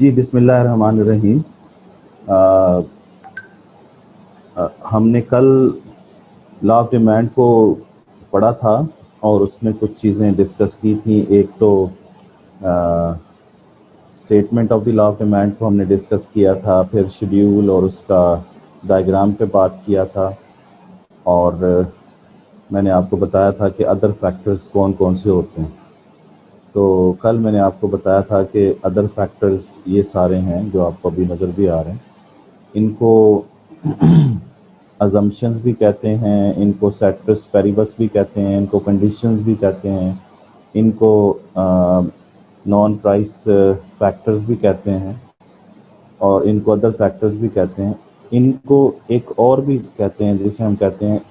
जी, बिस्मिल्लाहिर्रहमानिर्रहीम। हमने कल लॉ ऑफ डिमांड को पढ़ा था और उसमें कुछ चीज़ें डिस्कस की थी। एक तो statement of the law of demand को हमने डिस्कस किया था, फिर शेड्यूल और उसका डायग्राम पे बात किया था, और मैंने आपको बताया था कि अदर फैक्टर्स कौन कौन से होते हैं। तो कल मैंने आपको बताया था कि अदर फैक्टर्स ये सारे हैं जो आपको अभी नज़र भी आ रहे हैं। इनको अजम्पशंस भी कहते हैं, इनको सेटर्स पेरिबस भी कहते हैं, इनको कंडीशंस भी कहते हैं, इनको नॉन प्राइस फैक्टर्स भी कहते हैं, और इनको अदर फैक्टर्स भी कहते हैं। इनको एक और भी कहते हैं जिसे हम कहते हैं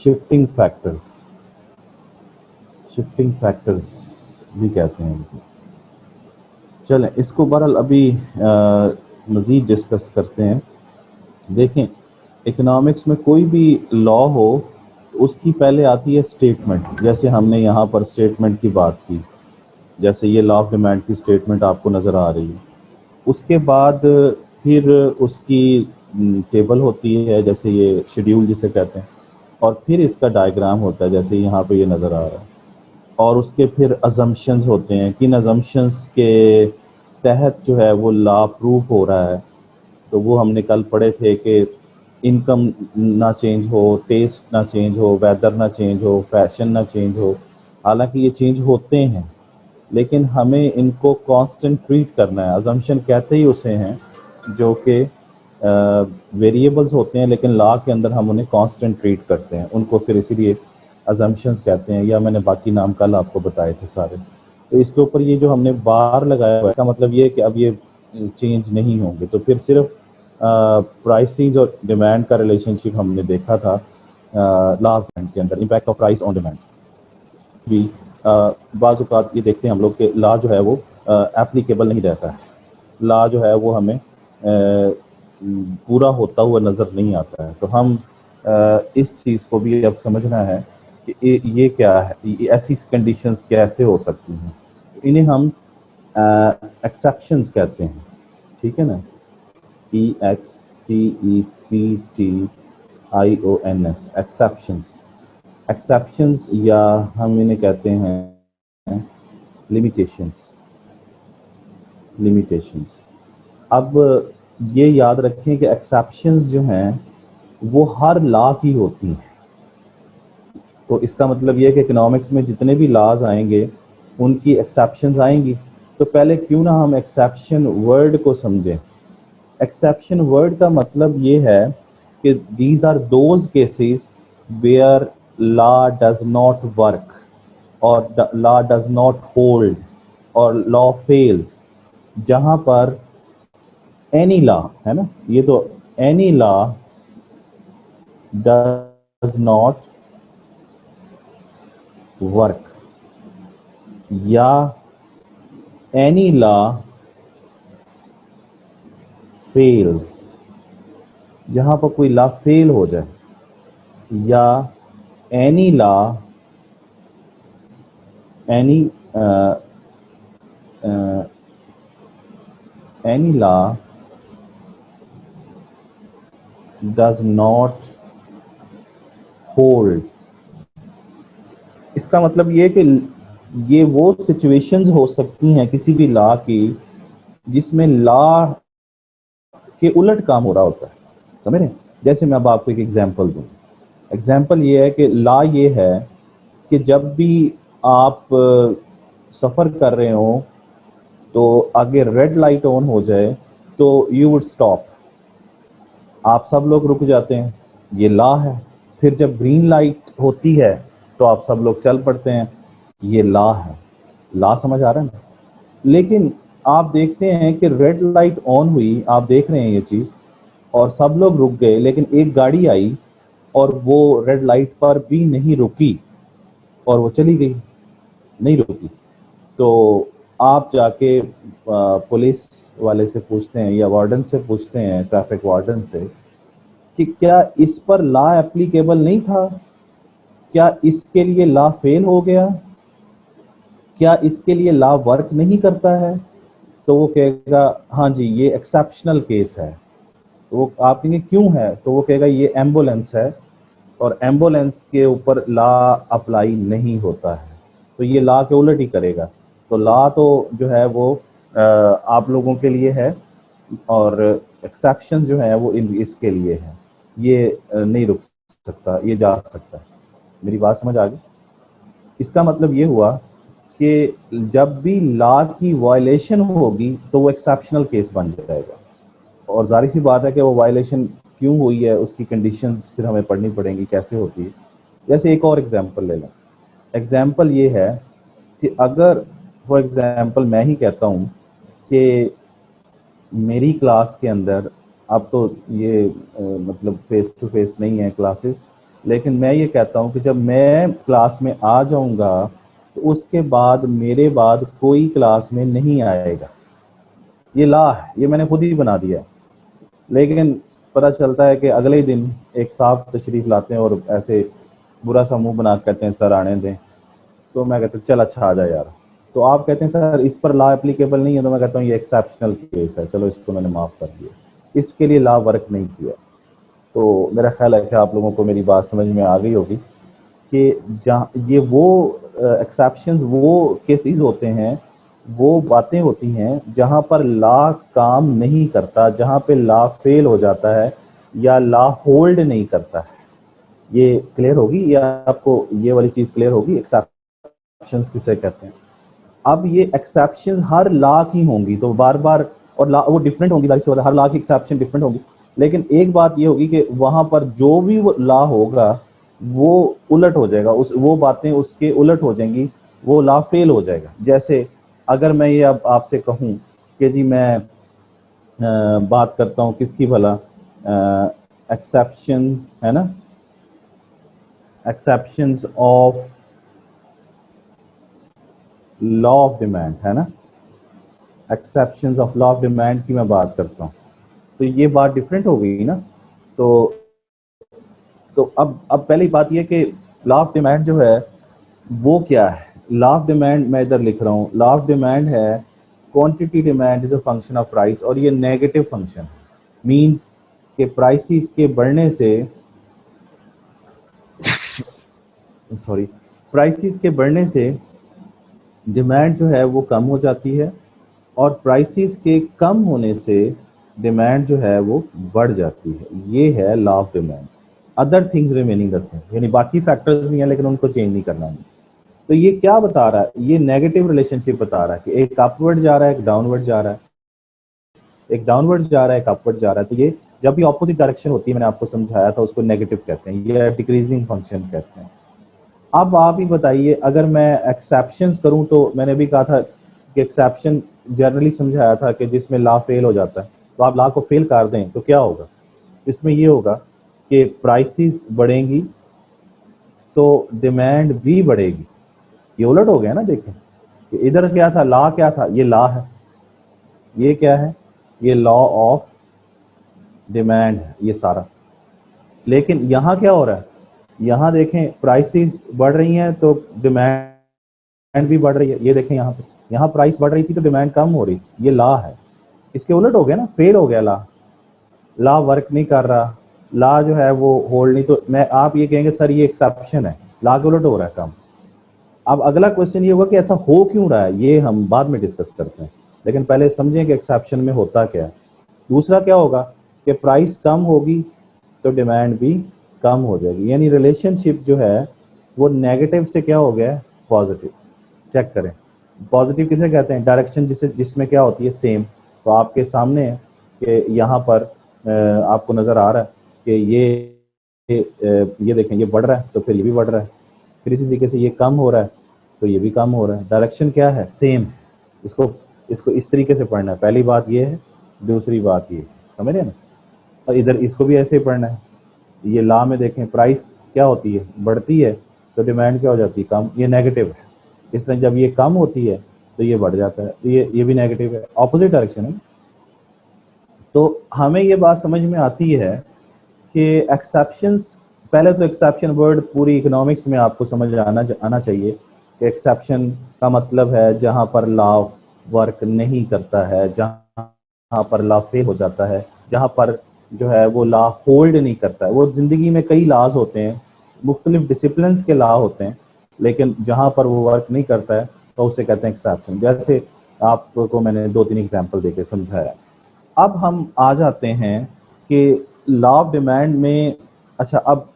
शिफ्टिंग फैक्टर्स। शिफ्टिंग फैक्टर्स भी कहते हैं इनको। चलें, इसको बहरहाल अभी मज़ीद डिस्कस करते हैं। देखें, इकोनॉमिक्स में कोई भी लॉ हो उसकी पहले आती है स्टेटमेंट। जैसे हमने यहाँ पर स्टेटमेंट की बात की, जैसे ये लॉ ऑफ डिमांड की स्टेटमेंट आपको नज़र आ रही है। उसके बाद फिर उसकी टेबल होती है, जैसे ये शेड्यूल जिसे कहते हैं, और फिर इसका डायग्राम होता है जैसे यहाँ पे ये नज़र आ रहा है। और उसके फिर अजम्पशंस होते हैं, किन अजम्पशंस के तहत जो है वो लॉ प्रूफ हो रहा है। तो वो हमने कल पढ़े थे कि इनकम ना चेंज हो, टेस्ट ना चेंज हो, वेदर ना चेंज हो, फैशन ना चेंज हो। हालांकि ये चेंज होते हैं, लेकिन हमें इनको कांस्टेंट ट्रीट करना है। अजम्पशन कहते ही उसे हैं जो कि वेरिएबल्स होते हैं, लेकिन लॉ के अंदर हम उन्हें कांस्टेंट ट्रीट करते हैं। उनको फिर इसीलिए अजम्पशंस कहते हैं, या मैंने बाकी नाम कल आपको बताए थे सारे। तो इसके ऊपर ये जो हमने बार लगाया हुआ है, इसका मतलब ये है कि अब ये चेंज नहीं होंगे। तो फिर सिर्फ प्राइसेस और डिमांड का रिलेशनशिप हमने देखा था लॉ ऑफ डिमांड के अंदर, impact of price on demand भी। बाज़ औक़ात ये देखते हैं हम लोग कि लॉ जो है वो एप्लीकेबल नहीं रहता है। लॉ जो है वो हमें पूरा होता हुआ नज़र नहीं आता है। तो हम इस चीज़ को भी अब समझना है कि ये क्या है, ये ऐसी कंडीशंस कैसे हो सकती हैं। इन्हें हम एक्सेप्शंस कहते हैं, ठीक है ना। EXCEPTIONS, exceptions. एक्सेप्शंस, या हम इन्हें कहते हैं लिमिटेशंस। लिमिटेशंस। अब ये याद रखें कि एक्सेप्शंस जो हैं वो हर लॉ की होती हैं। तो इसका मतलब ये है कि इकोनॉमिक्स में जितने भी लॉज आएंगे उनकी एक्सेप्शंस आएंगी। तो पहले क्यों ना हम एक्सेप्शन वर्ड को समझें। एक्सेप्शन वर्ड का मतलब ये है कि these are those cases where law does not work, और लॉ डज नॉट होल्ड, और लॉ फेल्स। जहां पर एनी लॉ है ना, ये तो any law does not work, या एनी लॉ फेल्स। जहां पर कोई लॉ फेल हो जाए, या any law any any law does not hold. इसका मतलब ये कि ये वो सिचुएशंस हो सकती हैं किसी भी लॉ की जिसमें लॉ के उलट काम हो रहा होता है, समझ रहे हैं। जैसे मैं अब आपको एक एग्जांपल दूं। एग्जांपल ये है कि लॉ ये है कि जब भी आप सफ़र कर रहे हो तो आगे रेड लाइट ऑन हो जाए तो यू वुड स्टॉप, आप सब लोग रुक जाते हैं, ये लॉ है। फिर जब ग्रीन लाइट होती है तो आप सब लोग चल पड़ते हैं, ये लॉ है। लॉ समझ आ रहा है ना। लेकिन आप देखते हैं कि रेड लाइट ऑन हुई, आप देख रहे हैं ये चीज़, और सब लोग रुक गए, लेकिन एक गाड़ी आई और वो रेड लाइट पर भी नहीं रुकी और वो चली गई, नहीं रुकी। तो आप जाके पुलिस वाले से पूछते हैं या वार्डन से पूछते हैं, ट्रैफिक वार्डन से, कि क्या इस पर लॉ एप्लीकेबल नहीं था, क्या इसके लिए लॉ फेल हो गया, क्या इसके लिए लॉ वर्क नहीं करता है। तो वो कहेगा हाँ जी ये एक्सेप्शनल केस है। तो वो आप कहेंगे क्यों है, तो वो कहेगा ये एम्बुलेंस है और एम्बुलेंस के ऊपर लॉ अप्लाई नहीं होता है, तो ये लॉ के उलट ही करेगा। तो लॉ तो जो है वो आप लोगों के लिए है और एक्सेप्शन जो है वो इसके लिए है। ये नहीं रुक सकता, ये जा सकता है। मेरी बात समझ आ गई? इसका मतलब ये हुआ कि जब भी लॉ की वायलेशन होगी तो वो एक्सेप्शनल केस बन जाएगा, और जाहिर सी बात है कि वो वायलेशन क्यों हुई है उसकी कंडीशंस फिर हमें पढ़नी पड़ेंगी कैसे होती है। जैसे एक और एग्जांपल ले लें। एग्जांपल ये है कि अगर फॉर एग्जांपल मैं ही कहता हूँ कि मेरी क्लास के अंदर, अब तो ये मतलब फेस टू फेस नहीं है क्लासेस, लेकिन मैं ये कहता हूँ कि जब मैं क्लास में आ जाऊँगा तो उसके बाद मेरे बाद कोई क्लास में नहीं आएगा। ये लॉ है, ये मैंने खुद ही बना दिया है। लेकिन पता चलता है कि अगले ही दिन एक साहब तशरीफ लाते हैं और ऐसे बुरा सा मुंह बना के कहते हैं सर आने दें। तो मैं कहता हूँ चल अच्छा आ जा यार। तो आप कहते हैं सर इस पर लॉ एप्लीकेबल नहीं है, तो मैं कहता हूँ ये एक्सेप्शनल केस है, चलो इसको मैंने माफ़ कर दिया, इसके लिए लॉ वर्क नहीं किया। तो मेरा ख्याल है कि आप लोगों को मेरी बात समझ में आ गई होगी कि जहाँ ये वो एक्सेप्शंस वो केसेस होते हैं, वो बातें होती हैं जहाँ पर लॉ काम नहीं करता, जहाँ पे लॉ फेल हो जाता है या लॉ होल्ड नहीं करता है। ये क्लियर होगी या आपको ये वाली चीज़ क्लियर होगी एक्सेप्शंस किसे कहते हैं? अब ये एक्सेप्शन हर लॉ की होंगी तो बार बार, और लॉ वो डिफरेंट होंगी, हर लॉ की एक्सेप्शन डिफरेंट होंगी। लेकिन एक बात ये होगी कि वहां पर जो भी वो लॉ होगा वो उलट हो जाएगा, उस वो बातें उसके उलट हो जाएंगी, वो लॉ फेल हो जाएगा। जैसे अगर मैं ये अब आपसे कहूं कि जी मैं बात करता हूं किसकी भला, एक्सेप्शन है ना, exceptions of law of demand है ना, exceptions of law of demand की मैं बात करता हूँ, तो ये बात डिफरेंट हो गई ना। तो अब पहली बात ये कि लॉ ऑफ डिमांड जो है वो क्या है। लॉ ऑफ डिमांड मैं इधर लिख रहा हूँ, लॉ ऑफ डिमांड है quantity demand is a function of price, और ये नेगेटिव फंक्शन है। मींस के प्राइसेस के बढ़ने से, सॉरी, प्राइसेस के बढ़ने से डिमांड जो है वो कम हो जाती है, और प्राइसेस के कम होने से डिमांड जो है वो बढ़ जाती है। ये है law of demand. Other things remaining the same, यानी बाकी फैक्टर्स भी हैं लेकिन उनको चेंज नहीं करना है। तो ये क्या बता रहा है, ये नेगेटिव रिलेशनशिप बता रहा है कि एक अपवर्ड जा रहा है, एक डाउनवर्ड जा रहा है, एक डाउनवर्ड जा रहा है, एक अपवर्ड जा रहा है। तो ये जब भी ऑपोजिट डायरेक्शन होती है, मैंने आपको समझाया था, उसको नेगेटिव कहते हैं, ये डिक्रीजिंग फंक्शन कहते हैं। अब आप ही बताइए, अगर मैं एक्सेप्शंस करूं, तो मैंने भी कहा था कि एक्सेप्शन जनरली समझाया था कि जिसमें लॉ फेल हो जाता है, तो आप लॉ को फेल कर दें तो क्या होगा, इसमें ये होगा कि प्राइसेस बढ़ेंगी तो डिमांड भी बढ़ेगी। ये उलट हो गया ना, देखें कि इधर क्या था, लॉ क्या था, ये लॉ है, ये क्या है, ये लॉ ऑफ डिमांड है ये सारा। लेकिन यहाँ क्या हो रहा है, यहाँ देखें प्राइसेस बढ़ रही हैं तो डिमांड भी बढ़ रही है। ये देखें यहाँ पे, यहाँ प्राइस बढ़ रही थी तो डिमांड कम हो रही थी, ये लॉ है। इसके उलट हो गया ना, फेल हो गया लॉ, लॉ वर्क नहीं कर रहा, लॉ जो है वो होल्ड नहीं। तो मैं आप ये कहेंगे सर ये एक्सेप्शन है, लॉ के उलट हो रहा है काम। अब अगला क्वेश्चन ये होगा कि ऐसा हो क्यों रहा है, ये हम बाद में डिस्कस करते हैं, लेकिन पहले समझें कि एक्सेप्शन में होता क्या है। दूसरा क्या होगा कि प्राइस कम होगी तो डिमांड भी कम हो जाएगी, यानी रिलेशनशिप जो है वो नेगेटिव से क्या हो गया है, पॉजिटिव। चेक करें, पॉजिटिव किसे कहते हैं, डायरेक्शन जिसमें क्या होती है, सेम। तो आपके सामने है कि यहाँ पर आपको नज़र आ रहा है कि ये देखें ये बढ़ रहा है तो फिर ये भी बढ़ रहा है, फिर इसी तरीके से ये कम हो रहा है तो ये भी कम हो रहा है, डायरेक्शन क्या है, सेम। इसको इसको इस तरीके से पढ़ना है, पहली बात ये है, दूसरी बात ये, समझ रहे हैं ना। और इधर इसको भी ऐसे ही पढ़ना है। ये लॉ में देखें प्राइस क्या होती है, बढ़ती है तो डिमांड क्या हो जाती है, कम, ये नेगेटिव है। इसलिए जब ये कम होती है तो ये बढ़ जाता है, तो ये भी नेगेटिव है, ऑपोजिट डायरेक्शन है। तो हमें ये बात समझ में आती है कि एक्सेप्शंस, पहले तो एक्सेप्शन वर्ड पूरी इकोनॉमिक्स में आपको समझ आना चाहिए कि एक्सेप्शन का मतलब है जहां पर लॉ वर्क नहीं करता है, जहाँ पर लॉ फेल हो जाता है, जहाँ पर जो है वो लॉ होल्ड नहीं करता है। वो ज़िंदगी में कई लॉज होते हैं, मुख्तलिफ डिसिप्लिन के लॉ होते हैं, लेकिन जहाँ पर वो वर्क नहीं करता है तो उसे कहते हैं एक्सेप्शन। जैसे आपको मैंने 2-3 एग्जाम्पल देके समझाया। अब हम आ जाते हैं कि लॉ ऑफ डिमांड में, अच्छा अब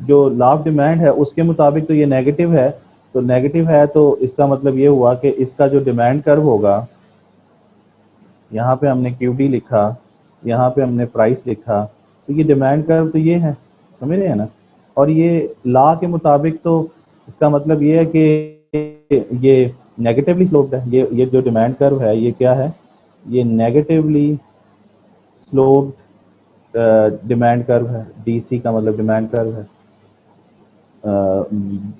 जो लॉ ऑफ डिमांड है उसके मुताबिक तो ये नेगेटिव है, तो नेगेटिव है तो इसका मतलब ये हुआ कि इसका जो डिमांड कर्व होगा, यहाँ पे हमने क्यूडी लिखा, यहाँ पे हमने प्राइस लिखा, तो ये डिमांड कर्व तो ये है, समझ रहे हैं ना। और ये लॉ के मुताबिक तो इसका मतलब ये है कि ये नेगेटिवली स्लोप्ड है। ये जो डिमांड कर्व है ये क्या है, ये नेगेटिवली स्लोप्ड डिमांड कर्व है। डीसी का मतलब डिमांड कर्व है।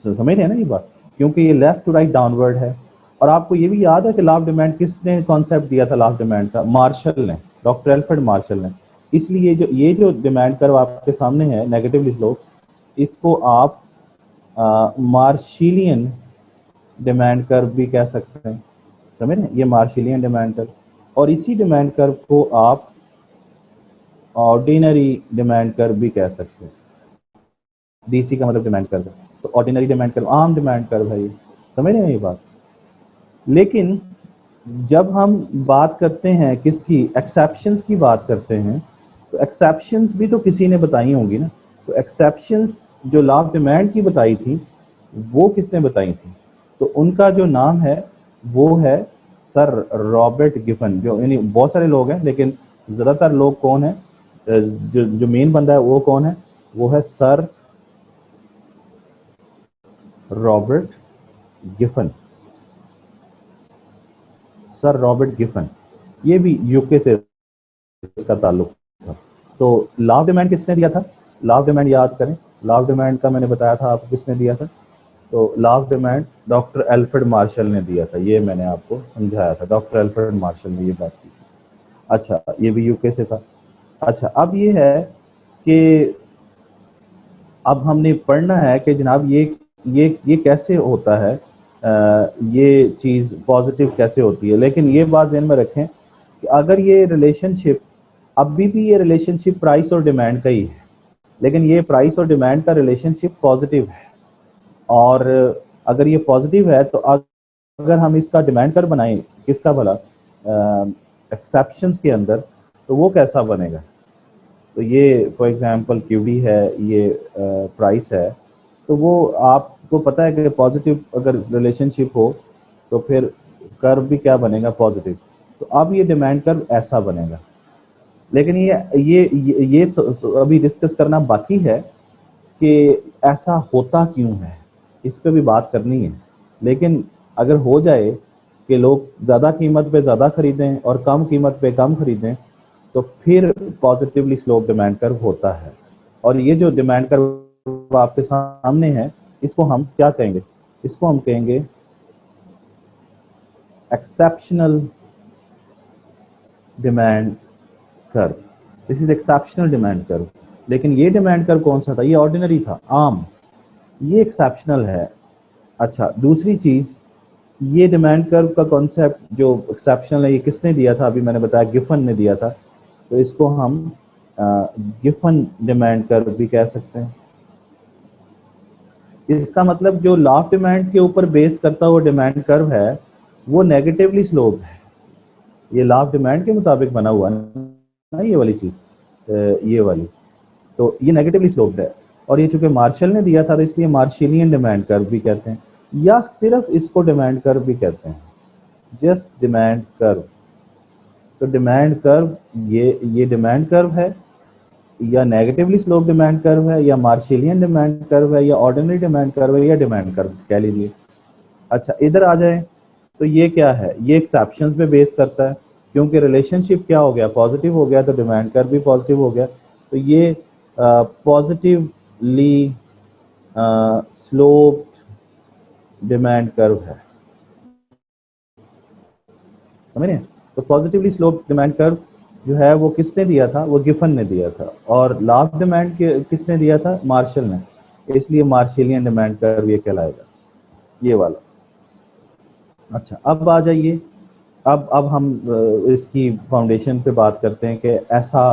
समझ रहे हैं ना ये बात, क्योंकि ये लेफ्ट टू राइट डाउनवर्ड है। और आपको ये भी याद है कि लॉ ऑफ डिमांड किसने कॉन्सेप्ट दिया था लॉ ऑफ डिमांड का? मार्शल ने, डॉक्टर एल्फ्रेड मार्शल ने। इसलिए ये जो डिमांड कर्व आपके सामने है नेगेटिवली स्लोप, इसको आप मार्शिलियन डिमांड कर्व भी कह सकते हैं, समझ रहे हैं, ये मार्शिलियन डिमांड कर्व। और इसी डिमांड कर्व को आप ऑर्डिनरी डिमांड कर्व भी कह सकते हैं। डीसी का मतलब डिमांड कर्व है, तो ऑर्डिनरी डिमांड कर्व आम डिमांड कर्व है, ये समझ रहे हैं ये बात। लेकिन जब हम बात करते हैं किसकी, एक्सेप्शंस की बात करते हैं, तो एक्सेप्शंस भी तो किसी ने बताई होंगी ना। तो एक्सेप्शंस जो लॉ ऑफ डिमांड की बताई थी वो किसने बताई थी? तो उनका जो नाम है वो है सर रॉबर्ट गिफन। जो यानी बहुत सारे लोग हैं, लेकिन ज़्यादातर लोग कौन है, जो मेन बंदा है वो कौन है, वो है sir Robert Giffen. Sir Robert Giffen, ये भी यूके से इसका ताल्लुक था। तो लॉ ऑफ डिमांड किसने दिया था? लॉ ऑफ डिमांड याद करें, लॉ ऑफ डिमांड का मैंने बताया था आपको किसने दिया था। तो law of demand doctor Alfred Marshall ने दिया था, ये मैंने आपको समझाया था, डॉक्टर एल्फ्रेड मार्शल ने ये बात की। अच्छा, ये भी यूके से था। अच्छा, अब ये है कि अब हमने पढ़ना है कि जनाब ये कैसे होता है, ये चीज़ पॉजिटिव कैसे होती है। लेकिन ये बात ध्यान में रखें कि अगर ये रिलेशनशिप, अभी भी ये रिलेशनशिप प्राइस और डिमांड का ही है, लेकिन ये प्राइस और डिमांड का रिलेशनशिप पॉजिटिव है। और अगर ये पॉजिटिव है तो अगर हम इसका डिमांड कर बनाएं किसका भला, एक्सेप्शंस के अंदर, तो वो कैसा बनेगा? तो ये फॉर एग्जांपल क्यूडी है, ये प्राइस है, तो वो आपको पता है कि पॉजिटिव अगर रिलेशनशिप हो तो फिर कर्व भी क्या बनेगा, पॉजिटिव। तो अब ये डिमांड कर्व ऐसा बनेगा। लेकिन ये अभी डिस्कस करना बाकी है कि ऐसा होता क्यों है, इस पे भी बात करनी है। लेकिन अगर हो जाए कि लोग ज़्यादा कीमत पे ज़्यादा खरीदें और कम कीमत पे कम खरीदें, तो फिर पॉजिटिवली स्लोप डिमांड कर्व होता है। और ये जो डिमांड कर्व आपके सामने है, इसको हम क्या कहेंगे? इसको हम कहेंगे exceptional demand curve. This is exceptional demand curve. लेकिन ये डिमांड कर्व कौन सा था? ये ऑर्डिनरी था, आम। ये एक्सेप्शनल है। अच्छा, दूसरी चीज़, ये डिमांड कर्व का कॉन्सेप्ट जो एक्सेप्शनल है ये किसने दिया था? अभी मैंने बताया गिफन ने दिया था। तो इसको हम गिफन डिमांड कर्व भी कह सकते हैं। इसका मतलब जो लॉ ऑफ डिमांड के ऊपर बेस करता हुआ डिमांड कर्व है वो नेगेटिवली स्लोप है। ये लॉ ऑफ डिमांड के मुताबिक बना हुआ ना, ये वाली चीज़, ये वाली, तो ये नेगेटिवली स्लोप्ड है। और ये चूंकि मार्शल ने दिया था तो इसलिए मार्शिलियन डिमांड कर्व भी कहते हैं, या सिर्फ इसको डिमांड कर्व भी कहते हैं, जस्ट डिमांड कर्व। तो डिमांड कर्व ये डिमांड कर्व है, या नेगेटिवली स्लोप डिमांड कर्व है, या मार्शिलियन डिमांड कर्व है, या ऑर्डिनरी डिमांड कर्व है, या डिमांड कर्व कह लीजिए। अच्छा, इधर आ जाए तो ये क्या है? ये एक्सेप्शंस पे बेस करता है, क्योंकि रिलेशनशिप क्या हो गया, पॉजिटिव हो गया, तो डिमांड कर्व भी पॉजिटिव हो गया। तो ये पॉजिटिवली स्लोप्ड डिमांड कर्व है, समझ रहे हैं। तो पॉजिटिवली स्लोप डिमांड कर्व जो है वो किसने दिया था? वो गिफन ने दिया था। और लॉ ऑफ डिमांड किसने दिया था? मार्शल ने। इसलिए मार्शिलियन डिमांड कर्व ये कहलाएगा, ये वाला। अच्छा, अब आ जाइए अब हम इसकी फाउंडेशन पे बात करते हैं कि ऐसा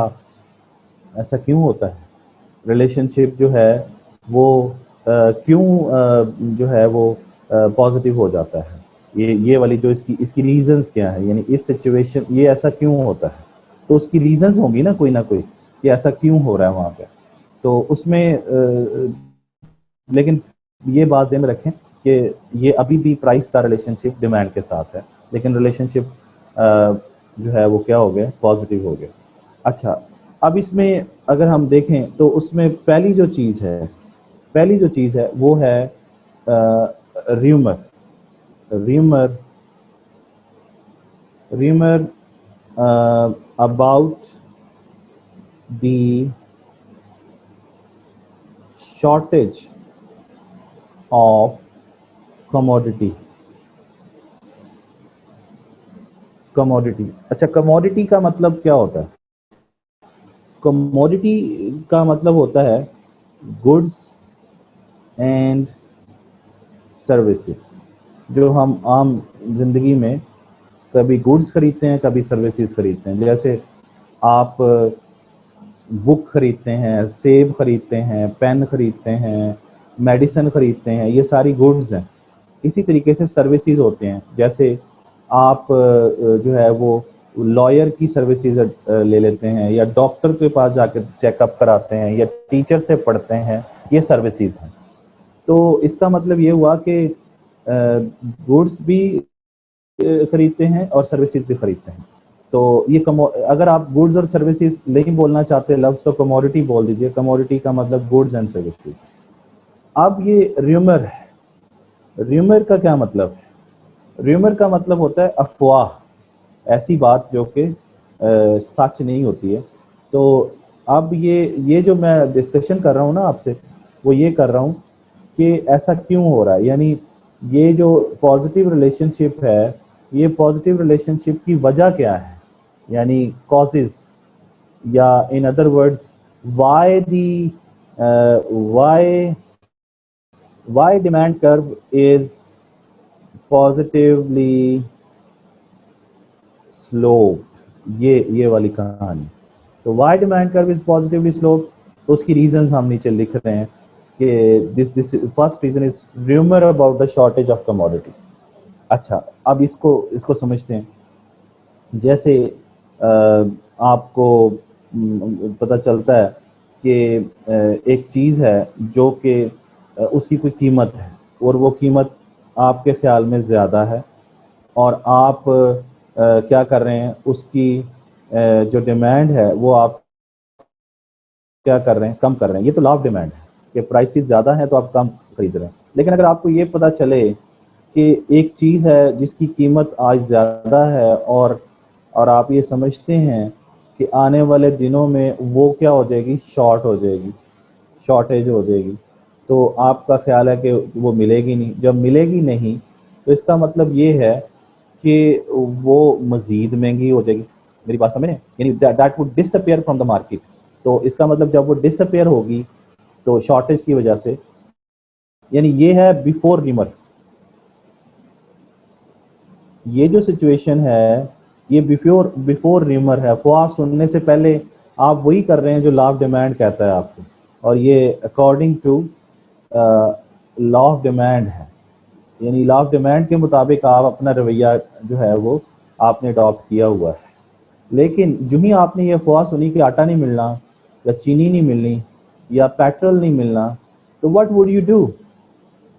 ऐसा क्यों होता है, रिलेशनशिप जो है वो क्यों जो है वो पॉजिटिव हो जाता है, ये वाली जो इसकी इसकी रीजंस क्या है, यानी इस सिचुएशन ये ऐसा क्यों होता है, तो उसकी रीजंस होंगी ना कोई कि ऐसा क्यों हो रहा है वहाँ पे। तो उसमें लेकिन ये बात ध्यान में रखें कि ये अभी भी प्राइस का रिलेशनशिप डिमांड के साथ है, लेकिन रिलेशनशिप जो है वो क्या हो गया, पॉजिटिव हो गया। अच्छा, अब इसमें अगर हम देखें तो उसमें पहली जो चीज़ है वो है rumour rumour rumour about the shortage of commodity. Commodity, अच्छा, कमोडिटी का मतलब क्या होता है? कमोडिटी का मतलब होता है गुड्स एंड सर्विसेज। जो हम आम जिंदगी में कभी गुड्स खरीदते हैं, कभी सर्विसेज खरीदते हैं। जैसे आप बुक खरीदते हैं, सेब खरीदते हैं, पेन खरीदते हैं, मेडिसिन खरीदते हैं, ये सारी गुड्स हैं। इसी तरीके से सर्विसेज होते हैं, जैसे आप जो है वो लॉयर की सर्विसेज ले लेते हैं, या डॉक्टर के पास जाकर चेकअप कराते हैं, या टीचर से पढ़ते हैं, ये सर्विसेज हैं। तो इसका मतलब ये हुआ कि गुड्स भी खरीदते हैं और सर्विसेज भी खरीदते हैं। तो ये अगर आप गुड्स और सर्विसेज नहीं बोलना चाहते लफ्ज़, तो कमोडिटी बोल दीजिए। कमोडिटी का मतलब गुड्स एंड सर्विसेज। अब ये र्यूमर है, र्यूमर का क्या मतलब है? र्यूमर का मतलब होता है अफवाह, ऐसी बात जो कि सच नहीं होती है। तो अब ये जो मैं डिस्कशन कर रहा हूँ ना आपसे, वो ये कर रहा हूँ कि ऐसा क्यों हो रहा है, यानी ये जो पॉजिटिव रिलेशनशिप है, ये पॉजिटिव रिलेशनशिप की वजह क्या है, यानी कॉजेज, या in other words why the why why demand curve is positively slope. ये वाली कहानी। तो why demand curve is positively slope, तो उसकी रीजंस हम नीचे लिख रहे हैं कि this this first reason is rumour about the shortage of commodity. अच्छा, अब इसको समझते हैं। जैसे आपको पता चलता है कि एक चीज़ है जो कि उसकी कोई कीमत है, और वो कीमत आपके ख्याल में ज़्यादा है, और आप क्या कर रहे हैं, उसकी जो डिमांड है वो आप क्या कर रहे हैं, कम कर रहे हैं। ये तो लॉ ऑफ डिमांड है कि प्राइसेस ज़्यादा है तो आप कम खरीद रहे हैं। लेकिन अगर आपको ये पता चले कि एक चीज़ है जिसकी कीमत आज ज़्यादा है, और आप ये समझते हैं कि आने वाले दिनों में वो क्या हो जाएगी, शॉर्ट हो जाएगी, शॉर्टेज हो जाएगी, तो आपका ख्याल है कि वो मिलेगी नहीं। जब मिलेगी नहीं, तो इसका मतलब ये है कि वो मज़ीद महंगी हो जाएगी। मेरी बात समझ रहे हैं? यानी that would disappear from the market. तो इसका मतलब जब वो डिसअपियर होगी तो शॉर्टेज की वजह से, यानी ये है बिफोर र्यूमर। ये जो सिचुएशन है ये बिफोर बिफोर र्यूमर है। अफवाह सुनने से पहले आप वही कर रहे हैं जो लॉ ऑफ डिमांड कहता है आपको, और ये according to law of demand है। यानी लॉ ऑफ डिमांड के मुताबिक आप अपना रवैया जो है वो आपने अडॉप्ट किया हुआ है। लेकिन जो ही आपने ये अफवाह सुनी कि आटा नहीं मिलना, या चीनी नहीं मिलनी, या पेट्रोल नहीं मिलना, तो व्हाट वुड यू डू?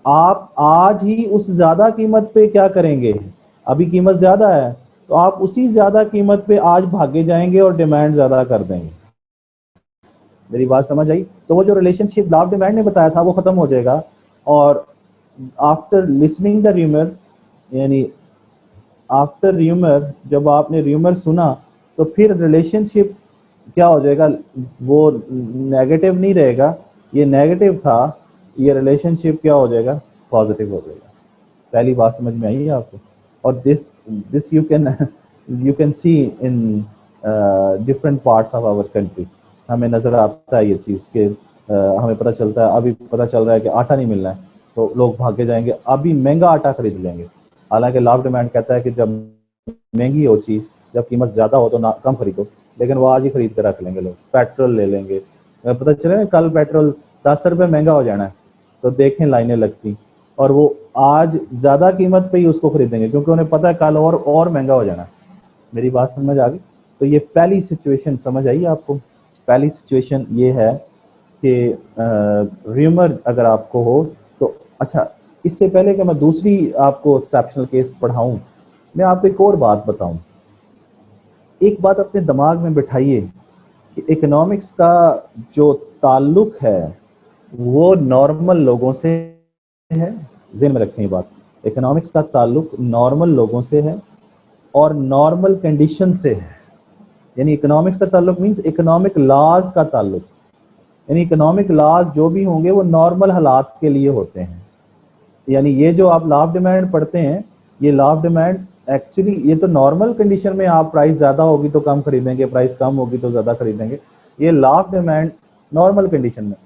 आप आज ही उस ज़्यादा कीमत पे क्या करेंगे? अभी कीमत ज़्यादा है तो आप उसी ज़्यादा कीमत पे आज भागे जाएंगे और डिमांड ज़्यादा कर देंगे। मेरी बात समझ आई? तो वो जो रिलेशनशिप लॉ ऑफ डिमांड ने बताया था वो खत्म हो जाएगा। और आफ्टर लिसनिंग द र्यूमर, यानी आफ्टर र्यूमर, जब आपने र्यूमर सुना, तो फिर रिलेशनशिप क्या हो जाएगा, वो नेगेटिव नहीं रहेगा। ये नेगेटिव था, ये रिलेशनशिप क्या हो जाएगा, पॉजिटिव हो जाएगा। पहली बात समझ में आई है आपको? और this this you can see in different parts of our country. हमें नज़र आता है ये चीज़ कि हमें पता चलता है, अभी पता चल रहा है कि आटा नहीं मिलना है, तो लोग भागे जाएंगे, अभी महंगा आटा खरीद लेंगे। हालांकि लॉ ऑफ डिमांड कहता है कि जब महंगी हो चीज़, जब कीमत ज़्यादा हो तो ना कम खरीदो, लेकिन वो आज ही खरीद कर रख लेंगे लोग। पेट्रोल ले लेंगे, पता चले कल पेट्रोल 10 रुपये महंगा हो जाना है तो देखें लाइनें लगती, और वो आज ज़्यादा कीमत पे ही उसको खरीदेंगे क्योंकि उन्हें पता है कल और महंगा हो जाना है। मेरी बात समझ आ गई? तो ये पहली सिचुएशन समझ आई आपको? पहली सिचुएशन ये है कि र्यूमर अगर आपको हो तो अच्छा, इससे पहले कि मैं दूसरी आपको एक्सेप्शनल केस पढ़ाऊं, मैं आपको एक और बात बताऊं। एक बात अपने दिमाग में बिठाइए कि इकोनॉमिक्स का जो ताल्लुक है वो नॉर्मल लोगों से है। ज़हन में रखें ये बात, इकोनॉमिक्स का ताल्लुक नॉर्मल लोगों से है और नॉर्मल कंडीशन से है। यानी इकोनॉमिक्स का ताल्लुक मीन्स इकोनॉमिक लॉज का ताल्लुक, यानी इकोनॉमिक लॉज जो भी होंगे वो नॉर्मल हालात के लिए होते हैं। यानी ये जो आप लॉ ऑफ डिमांड पढ़ते हैं, ये लॉ ऑफ डिमांड एक्चुअली ये तो नॉर्मल कंडीशन में आप प्राइस ज़्यादा होगी तो कम खरीदेंगे, प्राइस कम होगी तो ज़्यादा खरीदेंगे, ये law of demand normal condition में।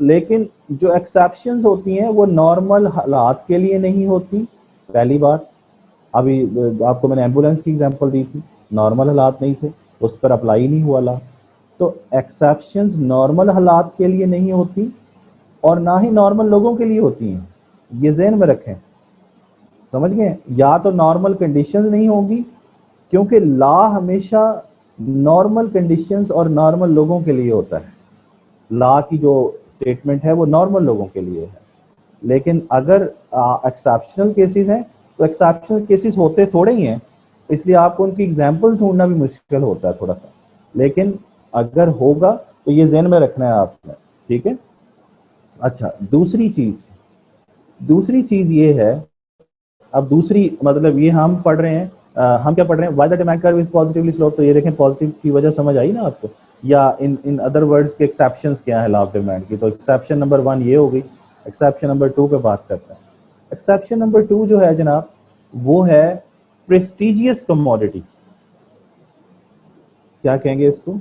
लेकिन जो एक्सेप्शंस होती हैं वो नॉर्मल हालात के लिए नहीं होती। पहली बात, अभी आपको मैंने एम्बुलेंस की एग्जांपल दी थी, नॉर्मल हालात नहीं थे, उस पर अप्लाई नहीं हुआ लॉ। तो एक्सेप्शंस नॉर्मल हालात के लिए नहीं होती और ना ही नॉर्मल लोगों के लिए होती हैं, ये ज़हन में रखें। समझ गए? या तो नॉर्मल कंडीशंस नहीं होगी क्योंकि लॉ हमेशा नॉर्मल कंडीशंस और नॉर्मल लोगों के लिए होता है। लॉ की जो स्टेटमेंट है वो नॉर्मल लोगों के लिए है। लेकिन अगर एक्सेप्शनल केसेस हैं तो एक्सेप्शनल केसेस होते थोड़े ही हैं, इसलिए आपको उनकी एग्जांपल्स ढूंढना भी मुश्किल होता है थोड़ा सा। लेकिन अगर होगा तो ये ज़हन में रखना है आपने, ठीक है? अच्छा, दूसरी चीज ये है, अब दूसरी मतलब ये हम पढ़ रहे हैं, हम क्या पढ़ रहे हैं, why the demand curve is positively slope. तो ये देखें पॉजिटिव की वजह समझ आई ना आपको, या इन अदर वर्ड्स के एक्सेप्शंस क्या है लॉ ऑफ डिमांड की। तो एक्सेप्शन नंबर 1 ये हो गई। एक्सेप्शन नंबर 2 पे बात करते हैं। एक्सेप्शन नंबर 2 जो है जनाब, वो है प्रेस्टिजियस कमोडिटी। क्या कहेंगे इसको?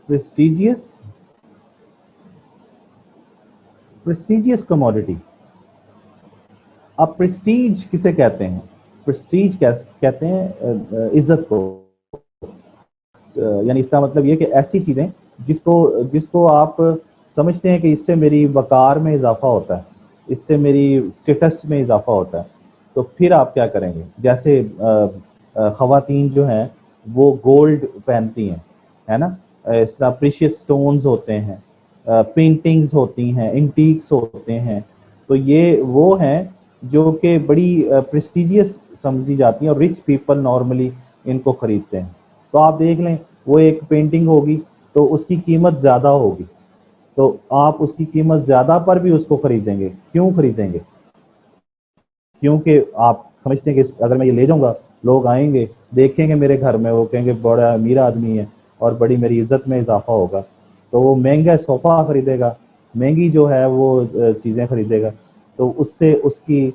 Prestigious prestigious commodity. अब प्रेस्टीज किसे कहते हैं? प्रेस्टीज कहते हैं इज्जत को। यानी इसका मतलब ये कि ऐसी चीजें जिसको जिसको आप समझते हैं कि इससे मेरी वकार में इजाफा होता है, इससे मेरी स्टेटस में इजाफा होता है, तो फिर आप क्या करेंगे? जैसे खवातीन जो हैं वो गोल्ड पहनती हैं, है ना, इस तरह प्रीशियस स्टोन्स होते हैं, पेंटिंग्स होती हैं, इंटीक्स होते हैं। तो ये वो हैं जो कि बड़ी प्रेस्टिजियस समझी जाती हैं और रिच पीपल नॉर्मली इनको खरीदते हैं। तो आप देख लें, वो एक पेंटिंग होगी तो उसकी कीमत ज़्यादा होगी, तो आप उसकी कीमत ज़्यादा पर भी उसको खरीदेंगे। क्यों खरीदेंगे? क्योंकि आप समझते हैं कि अगर मैं ये ले जाऊंगा, लोग आएंगे, देखेंगे मेरे घर में, वो कहेंगे बड़ा अमीर आदमी है और बड़ी मेरी इज्जत में इजाफा होगा, तो वो महंगा सोफ़ा खरीदेगा, महंगी जो है वो चीज़ें खरीदेगा, तो उससे उसकी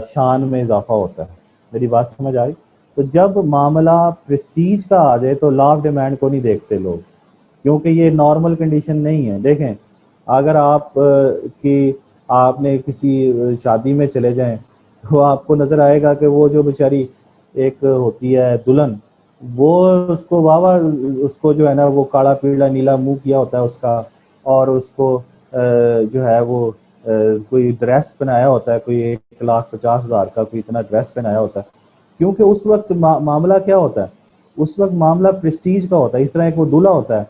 शान में इजाफा होता है। मेरी बात समझ आई? तो जब मामला प्रेस्टीज का आ जाए तो लॉ ऑफ डिमांड को नहीं देखते लोग, क्योंकि ये नॉर्मल कंडीशन नहीं है। देखें, अगर आप कि आपने किसी शादी में चले जाएं तो आपको नजर आएगा कि वो जो बेचारी एक होती है दुल्हन, वो उसको वावा उसको जो है ना वो काला पीला नीला मुंह किया होता है उसका, और उसको जो है वो कोई ड्रेस पहनाया होता है, कोई 1,50,000 का कोई इतना ड्रेस पहनाया होता है, क्योंकि उस वक्त मामला क्या होता है, उस वक्त मामला प्रेस्टीज का होता है। इस तरह एक वो दूल्हा होता है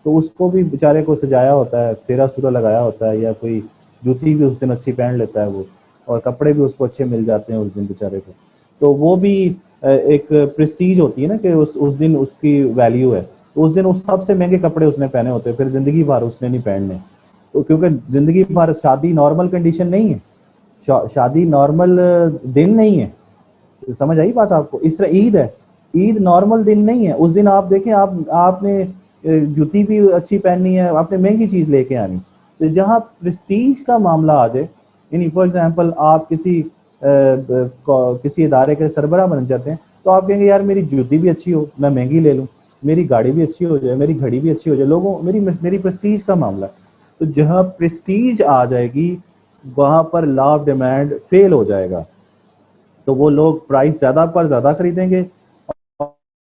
तो उसको भी बेचारे को सजाया होता है, सेरा सूरा लगाया होता है, या कोई जूती भी उस दिन अच्छी पहन लेता है वो, और कपड़े भी उसको अच्छे मिल जाते हैं उस दिन बेचारे को। तो वो भी एक प्रेस्टीज होती है ना कि उस दिन उसकी वैल्यू है। तो उस दिन उस सबसे महंगे कपड़े उसने पहने होते हैं, फिर जिंदगी भर उसने नहीं पहनने। तो क्योंकि जिंदगी भर शादी नॉर्मल कंडीशन नहीं है, शादी नॉर्मल दिन नहीं है। समझ आई बात आपको? इस तरह ईद है, ईद नॉर्मल दिन नहीं है। उस दिन आप देखें, आपने जूती भी अच्छी पहननी है, आपने महंगी चीज लेके आनी। तो जहाँ प्रेस्टीज का मामला आ जाए, यानी फॉर एग्जांपल आप किसी इदारे के सरबराह बन जाते हैं, तो आप कहेंगे यार मेरी जूती भी अच्छी हो, मैं महंगी ले लूं, मेरी गाड़ी भी अच्छी हो जाए, मेरी घड़ी भी अच्छी हो जाए, लोगों मेरी मेरी प्रेस्टीज का मामला। तो जहाँ प्रेस्टीज आ जाएगी वहां पर लॉ ऑफ डिमांड फेल हो जाएगा। तो वो लोग प्राइस ज़्यादा पर ज़्यादा खरीदेंगे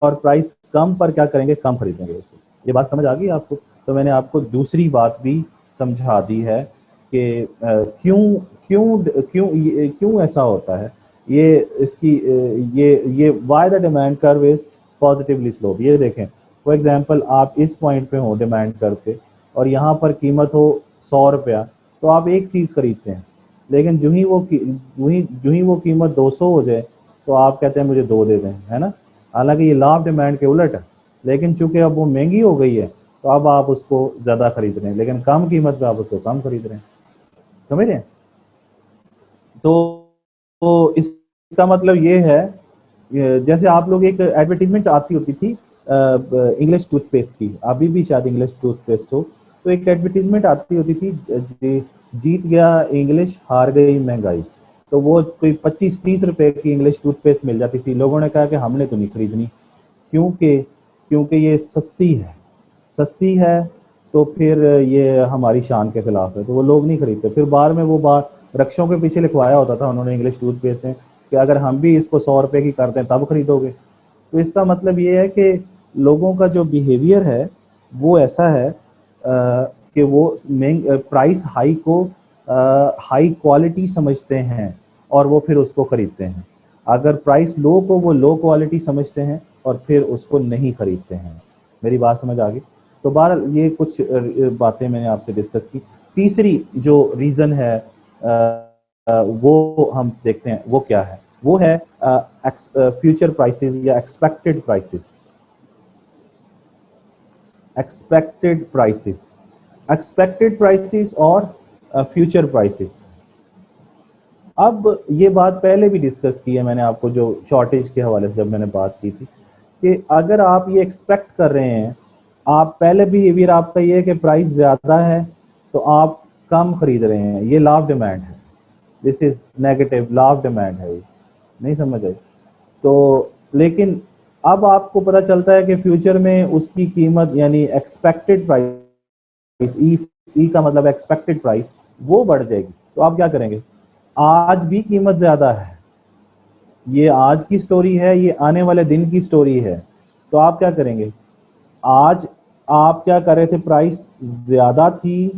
और प्राइस कम पर क्या करेंगे, कम खरीदेंगे उसको। ये बात समझ आ गई आपको? तो मैंने आपको दूसरी बात भी समझा दी है कि क्यों क्यों क्यों क्यों ऐसा होता है। ये इसकी ये why the demand curve is positively slope. ये देखें, फॉर एग्जांपल आप इस पॉइंट पे हो डिमांड कर्व पे और यहाँ पर कीमत हो 100 रुपया, तो आप एक चीज़ खरीदते हैं। लेकिन जो ही वो कीमत 200 हो जाए तो आप कहते हैं मुझे 2 दे दें, है ना। हालांकि ये लॉ ऑफ डिमांड के उलट है, लेकिन चूंकि अब वो महंगी हो गई है तो अब आप उसको ज़्यादा खरीद रहे हैं, लेकिन कम कीमत पे आप उसको कम खरीद रहे हैं। समझ रहे हैं? तो इसका मतलब ये है, जैसे आप लोग एक एडवर्टीजमेंट आती होती थी इंग्लिश टूथपेस्ट की, अभी भी शायद इंग्लिश टूथपेस्ट हो, तो एक एडवर्टीजमेंट आती होती थी, जीत गया इंग्लिश हार गई महंगाई। तो वो कोई 25-30 रुपए की इंग्लिश टूथपेस्ट मिल जाती थी। लोगों ने कहा कि हमने तो नहीं खरीदनी, क्योंकि क्योंकि ये सस्ती है, तो फिर ये हमारी शान के खिलाफ है, तो वो लोग नहीं खरीदते। फिर बार में वो बात रक्षों के पीछे लिखवाया होता था उन्होंने इंग्लिश टूथपेस्ट में कि अगर हम भी इसको 100 रुपए की कर दें तब खरीदोगे। तो इसका मतलब ये है कि लोगों का जो बिहेवियर है वो ऐसा है कि वो प्राइस हाई को हाई क्वालिटी समझते हैं और वो फिर उसको खरीदते हैं। अगर प्राइस लो को वो लो क्वालिटी समझते हैं और फिर उसको नहीं खरीदते हैं। मेरी बात समझ आ गई? तो बहरहाल ये कुछ बातें मैंने आपसे डिस्कस की। तीसरी जो रीज़न है वो हम देखते हैं वो क्या है। वो है फ्यूचर प्राइसेस या expected prices. Expected prices, expected prices और फ्यूचर प्राइसेस। अब ये बात पहले भी डिस्कस की है मैंने आपको, जो शॉर्टेज के हवाले से जब मैंने बात की थी, कि अगर आप ये एक्सपेक्ट कर रहे हैं, आप पहले बिहेवियर आपका ये है कि प्राइस ज़्यादा है तो आप कम खरीद रहे हैं, ये लॉ ऑफ डिमांड है। This is negative law of demand है। नहीं समझ आई? तो लेकिन अब आपको पता चलता है कि फ्यूचर में उसकी कीमत यानी एक्सपेक्टेड प्राइस, ई का मतलब एक्सपेक्टेड प्राइस, वो बढ़ जाएगी। तो आप क्या करेंगे? आज भी कीमत ज़्यादा है, ये आज की स्टोरी है, ये आने वाले दिन की स्टोरी है। तो आप क्या करेंगे? आज आप क्या कर रहे थे, प्राइस ज़्यादा थी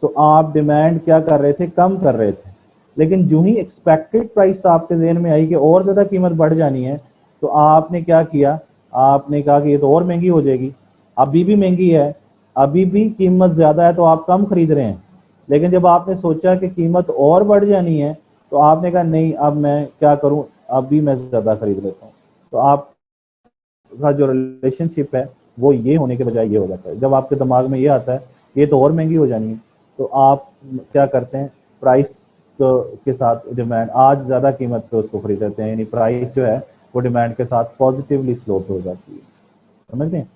तो आप डिमांड क्या कर रहे थे, कम कर रहे थे। लेकिन जो ही एक्सपेक्टेड प्राइस आपके जहन में आई कि और ज़्यादा कीमत बढ़ जानी है, तो आपने क्या किया? आपने कहा कि ये तो और महंगी हो जाएगी। अभी भी महंगी है, अभी भी कीमत ज़्यादा है तो आप कम खरीद रहे हैं। लेकिन जब आपने सोचा कि कीमत और बढ़ जानी है तो आपने कहा नहीं, अब मैं क्या करूं, अभी मैं ज़्यादा खरीद लेता हूं। तो आपका जो रिलेशनशिप है वो ये होने के बजाय ये हो जाता है। जब आपके दिमाग में ये आता है ये तो और महंगी हो जानी है, तो आप क्या करते हैं? प्राइस के साथ डिमांड आज ज़्यादा कीमत पे उसको खरीद लेते हैं, यानी प्राइस जो है वो डिमांड के साथ पॉजिटिवली स्लोप हो जाती है। समझते हैं?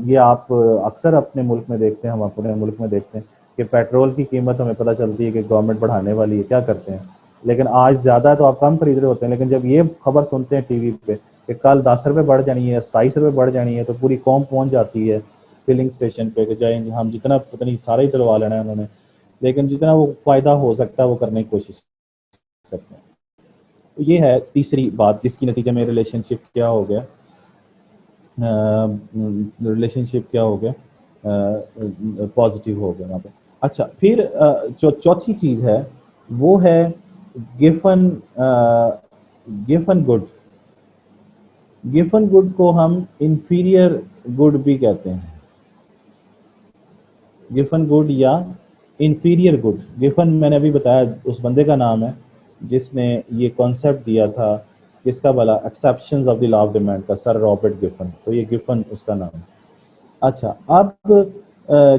ये आप अक्सर अपने मुल्क में देखते हैं, हम अपने मुल्क में देखते हैं कि पेट्रोल की कीमत हमें पता चलती है कि गवर्नमेंट बढ़ाने वाली है, क्या करते हैं? लेकिन आज ज़्यादा है तो आप कम खरीद रहे होते हैं, लेकिन जब ये खबर सुनते हैं टीवी पे कि कल 10 रुपये बढ़ जानी है, 27 रुपये बढ़ जानी है, तो पूरी कौम पहुंच जाती है फिलिंग स्टेशन पे कि जाएंगे हम, जितना पता नहीं सारा ही डलवा लेना है उन्होंने, लेकिन जितना वो फ़ायदा हो सकता है वो करने की कोशिश करते हैं। तो ये है तीसरी बात जिसकी नतीजे में रिलेशनशिप क्या हो गया, रिलेशनशिप क्या हो गया, पॉजिटिव हो गया यहाँ पे। अच्छा, फिर जो चौथी चीज़ है वो है Giffen Giffen good. Giffen good को हम इंफीरियर गुड भी कहते हैं। गिफन गुड या इंफीरियर गुड। गिफन मैंने अभी बताया उस बंदे का नाम है जिसने ये कॉन्सेप्ट दिया था, किसका भला, exceptions of the law of demand का, सर रॉबर्ट गिफन। तो ये गिफन उसका नाम है। अच्छा, अब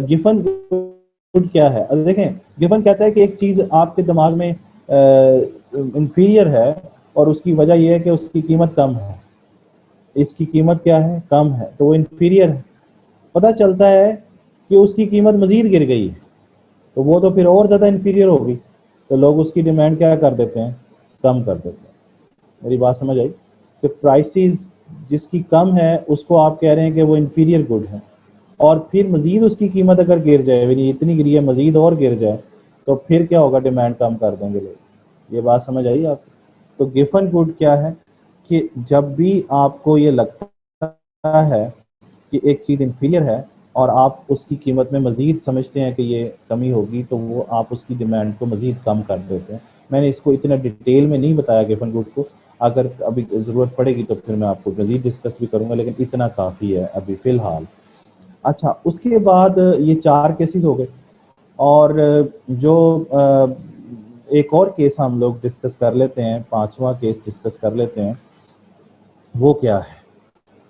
गिफन गुड क्या है? अब देखें, गिफन कहता है कि एक चीज़ आपके दिमाग में इंफीरियर है और उसकी वजह यह है कि उसकी कीमत कम है। इसकी कीमत क्या है? कम है, तो वो इंफीरियर है। पता चलता है कि उसकी कीमत मजीद गिर गई है, तो वो तो फिर और ज़्यादा इंफीरियर होगी, तो लोग उसकी डिमांड क्या कर देते हैं? कम कर देते हैं। मेरी बात समझ आई? कि प्राइसेस जिसकी कम है उसको आप कह रहे हैं कि वो इंफीरियर गुड है, और फिर मजीद उसकी कीमत अगर गिर जाए, यानी इतनी गिरी है मजीद और गिर जाए, तो फिर क्या होगा, डिमांड कम कर देंगे लोग। ये बात समझ आई आप? तो गिवन गुड क्या है कि जब भी आपको ये लगता है कि एक चीज़ इंफीरियर है और आप उसकी कीमत में मज़ीद समझते हैं कि ये कमी होगी, तो वो आप उसकी डिमांड को मज़ीद कम कर देते हैं। मैंने इसको इतना डिटेल में नहीं बताया गिवन गुड को, अगर अभी ज़रूरत पड़ेगी तो फिर मैं आपको मज़ीद डिस्कस भी करूँगा, लेकिन इतना काफ़ी है अभी फ़िलहाल। अच्छा, उसके बाद ये 4 केसेस हो गए, और जो एक और केस हम लोग डिस्कस कर लेते हैं, 5वां केस डिस्कस कर लेते हैं। वो क्या है?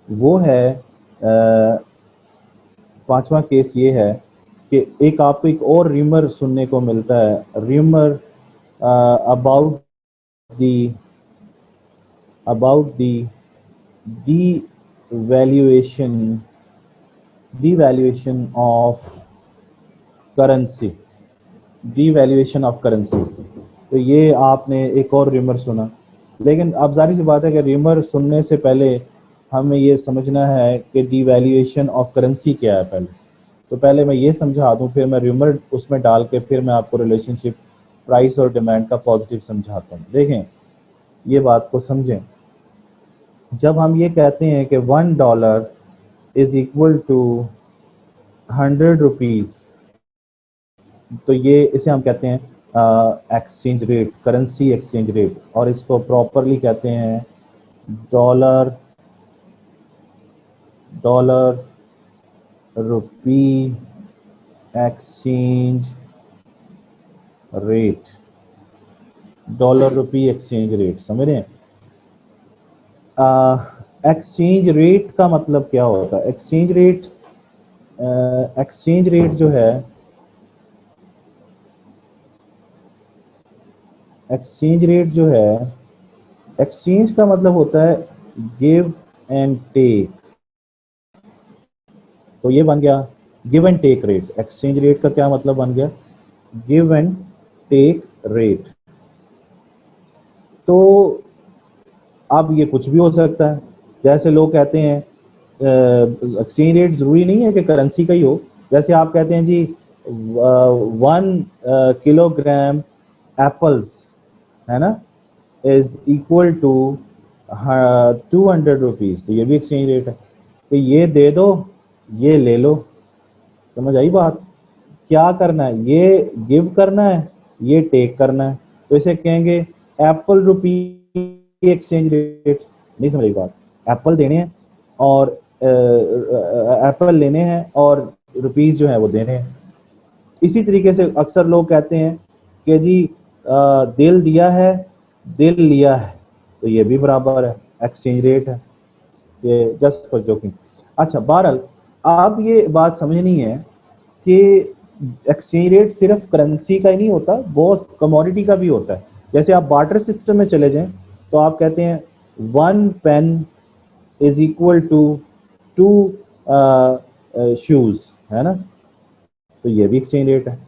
वो है 5वां केस ये है कि एक आपको एक और र्यूमर सुनने को मिलता है, rumour about the D valuation of currency, devaluation of currency. तो ये आपने एक और र्यूमर सुना, लेकिन अब जाहिर सी बात है कि र्यूमर सुनने से पहले हमें ये समझना है कि डीवैल्यूएशन ऑफ करेंसी क्या है पहले। तो पहले मैं ये समझा दूं, फिर मैं र्यूमर उसमें डाल के फिर मैं आपको रिलेशनशिप प्राइस और डिमांड का पॉजिटिव समझाता हूँ। देखें, ये बात को समझें। जब हम ये कहते हैं कि $1 इज इक्वल टू 100 रुपीज, तो ये इसे हम कहते हैं exchange rate, currency exchange rate, और इसको प्रॉपरली कहते हैं dollar rupee exchange rate, dollar rupee exchange rate. समझ रहे हैं? एक्सचेंज रेट का मतलब क्या होता है? एक्सचेंज रेट जो है, एक्सचेंज का मतलब होता है गिव एंड टेक। तो ये बन गया give and take rate. Exchange rate का क्या मतलब बन गया? Give and take rate. तो अब ये कुछ भी हो सकता है। जैसे लोग कहते हैं एक्सचेंज रेट जरूरी नहीं है कि करेंसी का ही हो। जैसे आप कहते हैं जी 1 किलोग्राम एप्पल्स, है ना, इज इक्वल टू 200 रुपीज, तो ये भी एक्सचेंज रेट है। तो ये दे दो, ये ले लो। समझ आई बात? क्या करना है? ये गिव करना है, ये टेक करना है। तो इसे कहेंगे एप्पल रुपी एक्सचेंज रेट। नहीं समझ आई बात? एप्पल देने हैं और एप्पल लेने हैं और रुपीज जो है वो देने हैं। इसी तरीके से अक्सर लोग कहते हैं कि जी दिल दिया है, दिल लिया है, तो ये भी बराबर है, एक्सचेंज रेट है। ये जस्ट फॉर जोकिंग। अच्छा, बहरहाल आप ये बात समझनी है कि एक्सचेंज रेट सिर्फ करेंसी का ही नहीं होता, बहुत कमोडिटी का भी होता है। जैसे आप बार्टर सिस्टम में चले जाएं तो आप कहते हैं 1 pen is equal to 2 shoes, है ना, तो ये भी एक्सचेंज रेट है।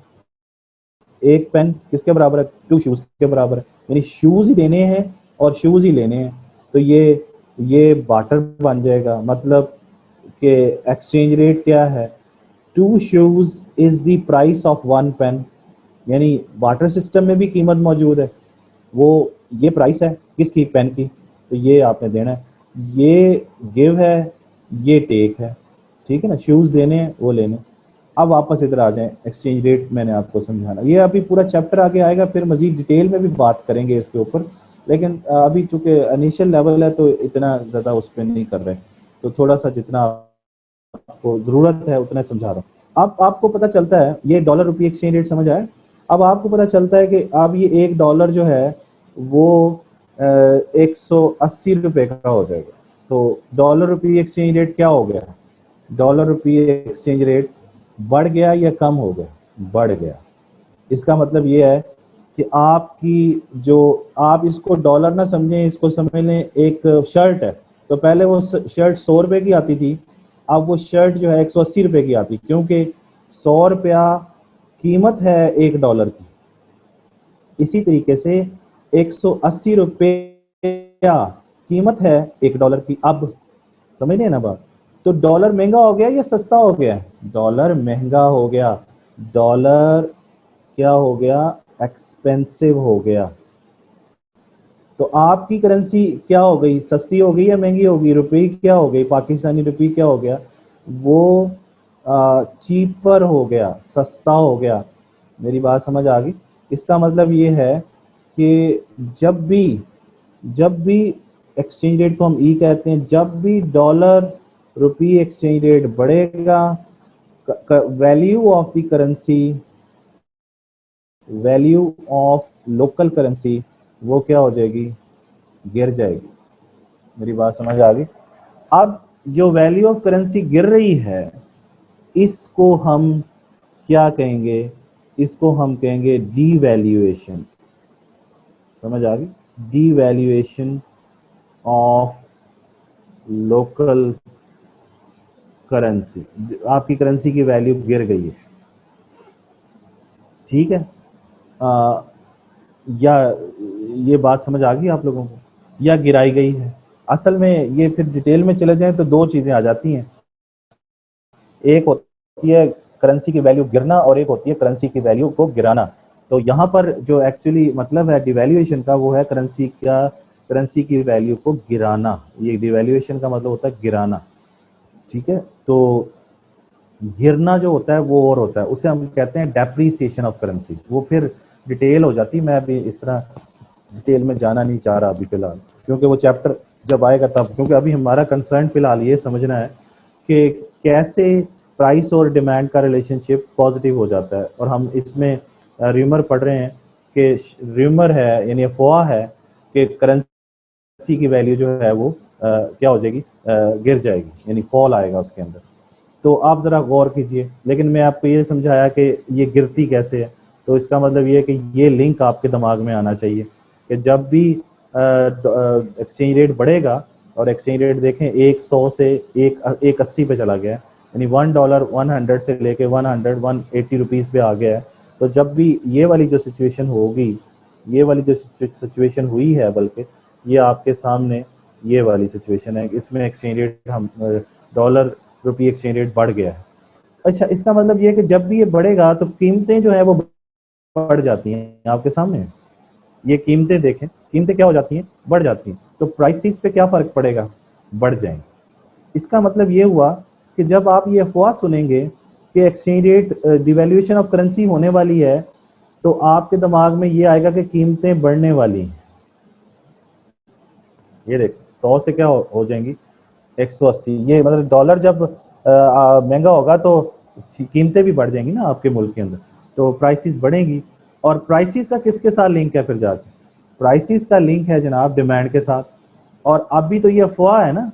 एक पेन किसके बराबर है? 2 शूज के बराबर है, यानी शूज ही देने हैं और शूज ही लेने हैं। तो ये बार्टर बन जाएगा। मतलब कि एक्सचेंज रेट क्या है? 2 shoes is the price of 1 pen. यानी बार्टर सिस्टम में भी कीमत मौजूद है, वो ये प्राइस है किसकी? पेन की। तो ये आपने देना है। ये गिव है, ये टेक है। ठीक है ना? शूज देने हैं, वो लेने। अब वापस इधर आ जाएं, एक्सचेंज रेट मैंने आपको समझाना, ये अभी पूरा चैप्टर आगे आएगा, फिर मजीद डिटेल में भी बात करेंगे इसके ऊपर। लेकिन अभी चूंकि इनिशियल लेवल है तो इतना ज़्यादा उस पर नहीं कर रहे, तो थोड़ा सा जितना आपको ज़रूरत है उतना समझा रहा हूँ। अब आपको पता चलता है, ये डॉलर रुपी एक्सचेंज रेट समझ आया? अब आपको पता चलता है कि अब ये $1 जो है वो 180 रुपये का हो जाएगा। तो डॉलर रुपी एक्सचेंज रेट क्या हो गया? डॉलर रुपी एक्सचेंज रेट बढ़ गया या कम हो गया? बढ़ गया। इसका मतलब ये है कि आपकी जो, आप इसको डॉलर ना समझें, इसको समझ लें एक शर्ट है। तो पहले वो शर्ट 100 रुपए की आती थी, अब वो शर्ट जो है 180 रुपए की आती, क्योंकि 100 रुपया कीमत है $1 की। इसी तरीके से 180 रुपया कीमत है $1 की। अब समझ रहे ना बात? तो डॉलर महंगा हो गया या सस्ता हो गया? डॉलर महंगा हो गया। डॉलर क्या हो गया, एक्सपेंसिव हो गया। तो आपकी करेंसी क्या हो गई, सस्ती हो गई या महंगी हो गई, रुपये क्या हो गई, पाकिस्तानी रुपये क्या हो गया, वो चीपर हो गया, सस्ता हो गया। मेरी बात समझ आ गई। इसका मतलब ये है कि जब भी एक्सचेंज रेट को हम ई कहते हैं, जब भी डॉलर रुपये एक्सचेंज रेट बढ़ेगा, value of the currency, value of local currency वो क्या हो जाएगी, गिर जाएगी। मेरी बात समझ आ गई। अब जो वैल्यू ऑफ करेंसी गिर रही है, इसको हम क्या कहेंगे, इसको हम कहेंगे डीवैल्यूएशन। समझ आ गई, डीवैल्यूएशन ऑफ लोकल करेंसी। आपकी करेंसी की वैल्यू गिर गई है, ठीक है। या ये बात समझ आ गई आप लोगों को, या गिराई गई है। असल में ये फिर डिटेल में चले जाएं तो दो चीजें आ जाती हैं, एक होती है करेंसी की वैल्यू गिरना और एक होती है करेंसी की वैल्यू को गिराना। तो यहाँ पर जो एक्चुअली मतलब है डिवैल्यूएशन का, वो है करेंसी की वैल्यू को गिराना। ये डिवैल्यूएशन का मतलब होता है गिराना, ठीक है। तो गिरना जो होता है वो और होता है, उसे हम कहते हैं डेप्रीसिएशन ऑफ करेंसी। वो फिर डिटेल हो जाती है, मैं अभी इस तरह डिटेल में जाना नहीं चाह रहा अभी फिलहाल, क्योंकि वो चैप्टर जब आएगा तब। क्योंकि अभी हमारा कंसर्न फिलहाल ये समझना है कि कैसे प्राइस और डिमांड का रिलेशनशिप पॉजिटिव हो जाता है। और हम इसमें र्यूमर पढ़ रहे हैं कि र्यूमर है यानी अफवाह है कि करेंसी की वैल्यू जो है वो क्या हो जाएगी, गिर जाएगी, यानी फॉल आएगा उसके अंदर। तो आप ज़रा गौर कीजिए। लेकिन मैं आपको ये समझाया कि ये गिरती कैसे है, तो इसका मतलब ये है कि ये लिंक आपके दिमाग में आना चाहिए कि जब भी एक्सचेंज रेट बढ़ेगा, और एक्सचेंज रेट देखें 100 से 180 पे चला गया है, यानी $1 100 से लेके 180 रुपीज़ पे आ गया है। तो जब भी ये वाली जो सिचुएशन होगी, ये वाली जो सिचुएशन हुई है, बल्कि ये आपके सामने ये वाली सिचुएशन है, इसमें एक्सचेंज रेट हम डॉलर रुपये एक्सचेंज रेट बढ़ गया है। अच्छा, इसका मतलब ये है कि जब भी ये बढ़ेगा तो कीमतें जो है वो बढ़ जाती हैं। आपके सामने ये कीमतें देखें, कीमतें क्या हो जाती हैं, बढ़ जाती हैं। तो प्राइसेस पे क्या फर्क पड़ेगा, बढ़ जाएंगे। इसका मतलब ये हुआ कि जब आप ये अफवाह सुनेंगे कि exchange rate devaluation of currency होने वाली है, तो आपके दिमाग में ये आएगा कि कीमतें बढ़ने वाली हैं। ये देख 100 से क्या हो जाएंगी 180। ये मतलब डॉलर जब महंगा होगा तो कीमतें भी बढ़ जाएंगी ना आपके मुल्क के अंदर, तो प्राइसेस बढ़ेंगी। और प्राइसेस का किसके साथ लिंक है फिर जाके, प्राइसेस का लिंक है जनाब डिमांड के साथ। और अभी तो ये अफवाह है ना,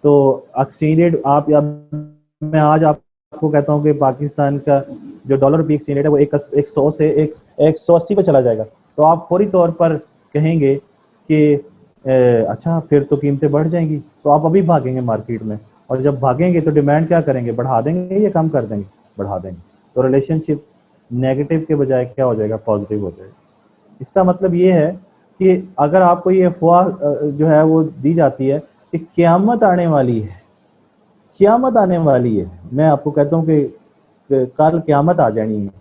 तो एक्सचेंज रेट आप या मैं आज आपको कहता हूँ कि पाकिस्तान का जो डॉलर रुपये एक्सचेंज रेट है वो 100 से 180 पे चला जाएगा, तो आप फौरी तौर पर कहेंगे कि अच्छा फिर तो कीमतें बढ़ जाएंगी, तो आप अभी भागेंगे मार्केट में। और जब भागेंगे तो डिमांड क्या करेंगे, बढ़ा देंगे या कम कर देंगे, बढ़ा देंगे। तो रिलेशनशिप नेगेटिव के बजाय क्या हो जाएगा, पॉजिटिव हो जाएगा। इसका मतलब ये है कि अगर आपको ये अफवाह जो है वो दी जाती है कि क़यामत आने वाली है, क़यामत आने वाली है, मैं आपको कहता हूँ कि कल क़यामत आ जानी है,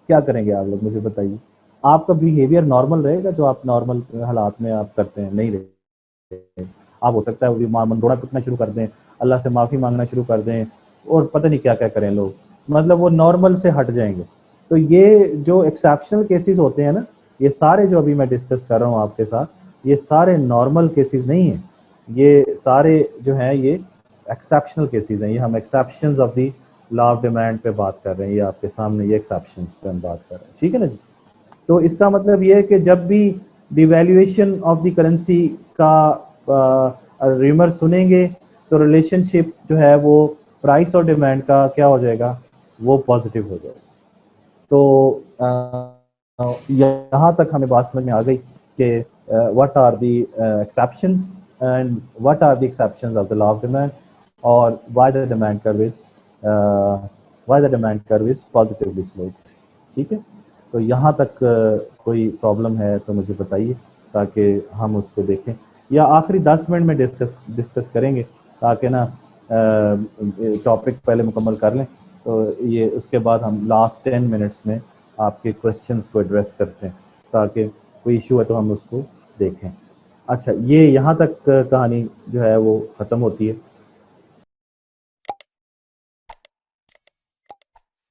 क्या करेंगे आप लोग मुझे बताइए। आपका बिहेवियर नॉर्मल रहेगा जो आप नॉर्मल हालात में आप करते हैं, नहीं रहेगा। आप हो सकता है मंदोड़ा पिटना शुरू कर दें, अल्लाह से माफ़ी मांगना शुरू कर दें, और पता नहीं क्या क्या करें लोग, मतलब वो नॉर्मल से हट जाएंगे। तो ये जो एक्सेप्शनल केसेस होते हैं ना, ये सारे जो अभी मैं डिस्कस कर रहा हूँ आपके साथ, ये सारे नॉर्मल केसेस नहीं हैं, ये सारे जो हैं ये एक्सेप्शनल केसेस हैं। ये हम exceptions of the law of demand पे बात कर रहे हैं, ये आपके सामने ये एक्सेप्शंस पे हम बात कर रहे हैं, ठीक है ना जी। तो इसका मतलब ये है कि जब भी डिवैल्यूएशन ऑफ द करेंसी का र्यूमर सुनेंगे, तो रिलेशनशिप जो है वो प्राइस और डिमांड का क्या हो जाएगा, वो पॉजिटिव हो जाएगा। तो यहाँ तक हमें बात समझ में आ गई कि what are the exceptions and what are the exceptions of the law of demand, और why the demand curve is positively sloped, ठीक है। तो यहाँ तक कोई प्रॉब्लम है तो मुझे बताइए, ताकि हम उसको देखें, या आखिरी 10 मिनट में डिस्कस करेंगे, ताकि ना टॉपिक पहले मुकम्मल कर लें। तो ये उसके बाद हम लास्ट 10 मिनट्स में आपके क्वेश्चंस को एड्रेस करते हैं, ताकि कोई इशू है तो हम उसको देखें। अच्छा, ये यहाँ तक कहानी जो है वो ख़त्म होती है।